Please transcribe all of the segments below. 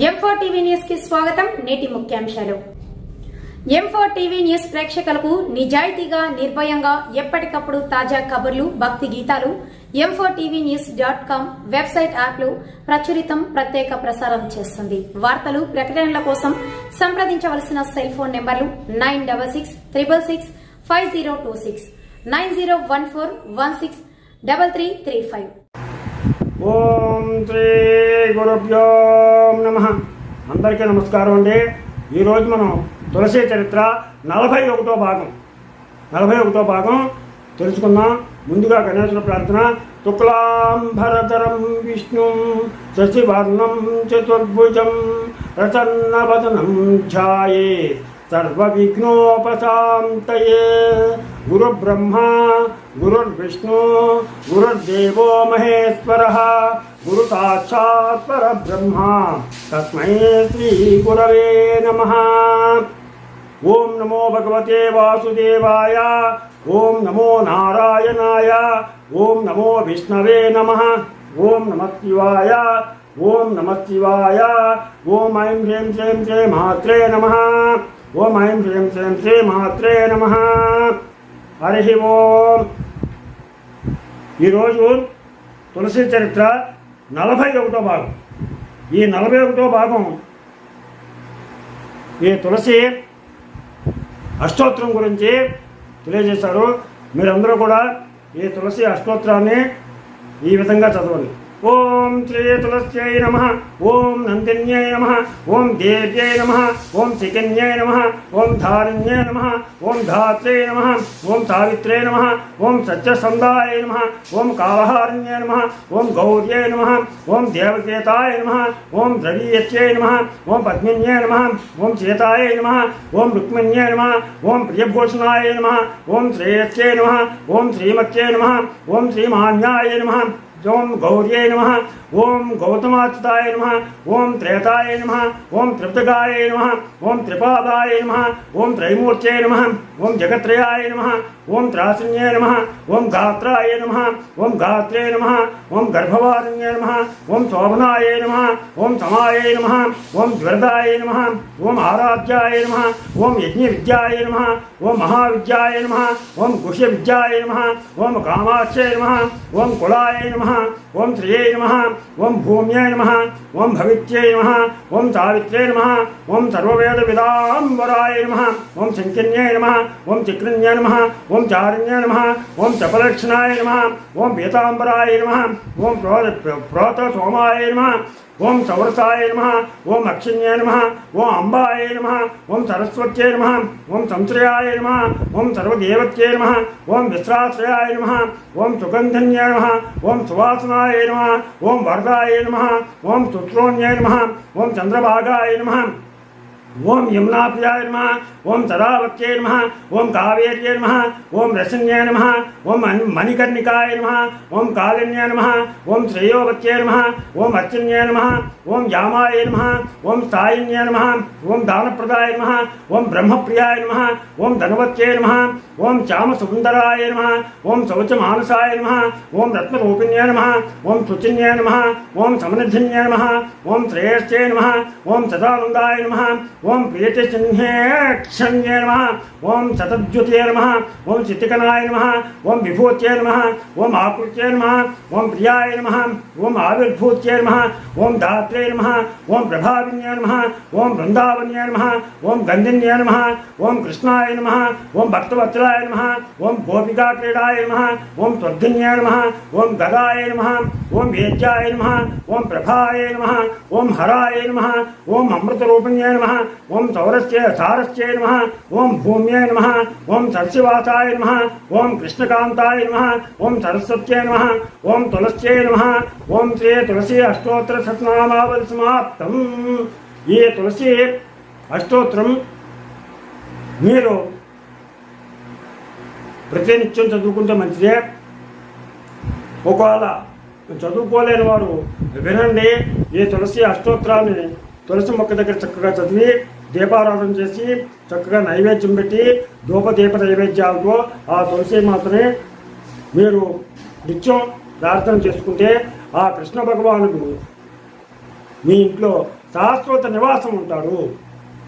M4 TV news కి స్వాగతం. నేటి ముఖ్యాంశాలు. M4 టీవీ న్యూస్ ప్రేక్షకులకు నిజాయితీగా, నిర్భయంగా ఎప్పటికప్పుడు తాజా కబుర్లు, భక్తి గీతాలు m4tvnews.com వెబ్సైట్ యాప్లు ప్రచురితం, ప్రత్యేక ప్రసారం చేస్తుంది. వార్తలు, ప్రకటనల కోసం సంప్రదించవలసిన సెల్ ఫోన్ నెంబర్లు 9666665026 9014163335. ఓం శ్రీ గురుభ్యో నమః. అందరికీ నమస్కారం అండి. ఈరోజు మనం తులసి చరిత్ర 41వ భాగం తెలుసుకుందాం. ముందుగా గణేశుల ప్రార్థన. శుక్లాంబరధరం విష్ణు శశివర్ణం చతుర్భుజం ప్రసన్నవదనం ధ్యాయే సర్వవిఘ్నోపశాంతయే. గురుబ్రహ్మా గురుర్విష్ణు గురుర్దేవో మహేశ్వరః గురు సాక్షాత్ పరబ్రహ్మ తస్మై శ్రీ గురవే నమః. ఓం నమో భగవతే వాసుదేవాయ. ఓం నమో నారాయణాయ. ఓం నమో విష్ణవే నమః. ఓం నమః శివాయ. ఓం నమః శివాయ. ఓం ఐం హ్రీం శ్రీం శ్రీ మాత్రే నమః. ఓం ఐం హ్రీం శ్రీం శ్రీ మాత్రే నమః. హరి ఓం. ఈరోజు తులసి చరిత్ర 41వ భాగం. ఈ 41వ భాగం ఈ తులసి అష్టోత్తరం గురించి తెలియజేశారు. మీరందరూ కూడా ఈ తులసి అష్టోత్తరాన్ని ఈ విధంగా చదవండి. ఓం శ్రీ తులస్యై నమః. ఓం నందిన్యై నమః. ఓం దేవ్యై నమః. ఓం శిఖన్యై నమః. ఓం ధారిణ్యై నమః. ఓం ధాత్రే నమః. ఓం సావిత్రే నమః. ఓం సత్యసంధాయ నమః. ఓం కాలహారిణ్యై నమః. ఓం గౌర్యై నమః. ఓం దేవకేతాయ నమః. ఓం ద్రవీయస్యై నమః. ఓం పద్మిన్యై నమః. ఓం సీతాయ నమః. ఓం రుక్మిణ్యై నమః. ఓం ప్రియభూషణాయ నమః. ఓం శ్రేయస్యై నమః. ఓం శ్రీమత్యై నమః. ఓం శ్రీమాన్యాయ నమః. ఓం గౌర్యై నమః. ఓం గౌతమాచ్యుతాయ నమః. ఓం త్రేతాయ నమః. ఓం త్రిప్తకాయ నమః. ఓం త్రిపాదాయ నమః. ఓం త్రైమూర్త్యై నమః. ఓం జగత్రయాయ నమః. ఓం త్రాసిన్యై నమః. ఓం గాత్రాయ నమః. ఓం గాత్రే నమః. ఓం గర్భవారిణ్యై నమః. ఓం శోభనాయ నమః. ఓం సమాయ నమః. ఓం జ్వరదాయ నమః. ఓం ఆరాధ్యాయ నమః. ఓం యజ్ఞవిద్యాయ నమః. ఓం మహావిద్యాయ నమః. ఓం గుహ్య విద్యాయ నమః. ఓం కామాక్షయ నమః. ఓం కులాయ నమః. ఓం శ్రియై నమః. ఓం భూమ్యై నమః. ఓం భవిత్యై నమః. ఓం సావిత్రే నమః. ఓం సర్వవేద విదాంబరాయ నమః. ఓం శంకిన్యై నమః. ఓం చక్రిన్యై నమః. ఓం చారిణ్యై నమః. ఓం చపలక్షణాయ నమః. ఓం పీతాంబరాయ నమః. ఓం ప్రోత సోమాయ నమః. ఓం సౌరసాయ నమః. ఓం అక్షిణ్యై నమః. ఓం అంబాయ నమః. ఓం సరస్వత్యై నమః. ఓం సంశ్రయాయ నమః. ఓం సర్వదేవత్యై నమః. ఓం విశ్రాశ్రయాయ నమః. ఓం సుగంధన్యై నమః. ఓం సువాసనాయ నమః. ఓం వరదాయ నమః. ఓం సుత్రోణ్యై నమః. ఓం చంద్రభాగాయ నమః. ఓం యమునాప్రియాయ నమః. ఓం సదావత్యై నమః. ఓం కావేర్యై నమః. ఓం రసన్యై నమః. ఓం మణికర్ణికాయ నమః. ఓం కాలిన్యై నమః. ఓం శ్రేయోవత్యై నమః. ఓం అర్చన్యై నమః. ఓం యామాయ నమః. ఓం స్థాయిన్యై నమః. ఓం దానప్రదాయ నమః. ఓం బ్రహ్మప్రియాయ నమః. ఓం ధనవత్యై నమః. ఓం శ్యామసుందరాయ నమః. ఓం శౌచమానసాయ నమః. ఓం రత్నరూపిణ్యై నమః. ఓం శుచిన్యై నమః. ఓం సమనిధిన్యై నమః. ఓం శ్రేయస్యై నమః. ఓం సదానందాయ నమః. ఓం ప్రియచన్యే నమః. ఓం శతద్యుతే నమః. ఓం చిత్తికనాయ నమః. ఓం విభూత్యై నమః. ఓం ఆకృత్యై నమః. ఓం ప్రియాయ నమః. ఓం ఆవిర్భూత్యై నమః. ఓం ధాత్రే నమః. ఓం ప్రభావిన్యై నమః. ఓం బృందావన్యై నమః. ఓం గంధిన్యై నమః. ఓం కృష్ణాయ నమః. ఓం భక్తవత్సలాయ నమః. ఓం గోపికా క్రీడాయ నమః. ఓం స్వర్ధిన్యై నమః. ఓం గదాయ నమః. ఓం వేద్యాయ నమః. ఓం ప్రభాయ నమః. ఓం హరాయ నమః. ఓం అమృతరూపిణ్యై నమః. ఓం సారస్యై నమః. ఓం భూమ్యై నమః. ఓం సరసివాసాయ నమః. ఓం కృష్ణకాంతాయ నమః. ఓం సరస్వత్యై నమః. ఓం తులస్యై నమః. ఓం శ్రీ తులసి అష్టోత్తర శతనామావళి సమాప్తం. ఈ తులసి అష్టోత్తరం మీరు ప్రతినిత్యం చదువుకుంటే మంచిదే. ఒకవేళ చదువుకోలేని వారు వినండి. ఈ తులసి అష్టోత్తరాన్ని తులసి మొక్క దగ్గర చక్కగా చదివి దీపారాధన చేసి చక్కగా నైవేద్యం పెట్టి ధూపదీప నైవేద్యాలతో ఆ తులసి మాత్రమే మీరు నిత్యం ప్రార్థన చేసుకుంటే ఆ కృష్ణ భగవానుడు మీ ఇంట్లో శాశ్వత నివాసం ఉంటాడు.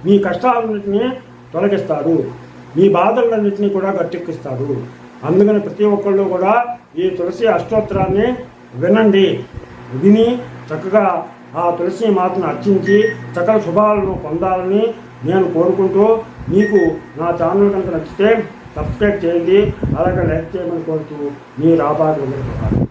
మీ కష్టాలన్నింటినీ తొలగిస్తాడు. మీ బాధలన్నింటినీ కూడా గట్టెక్కిస్తాడు. అందుకని ప్రతి ఒక్కళ్ళు కూడా ఈ తులసి అష్టోత్తరాన్ని వినండి. విని చక్కగా ఆ తులసి మాతను అర్చించి సకల శుభాలను పొందాలని నేను కోరుకుంటూ, మీకు నా ఛానల్ కనుక నచ్చితే సబ్స్క్రైబ్ చేయండి, అలాగే లైక్ చేయమని కోరుతూ మీ రాబాటు.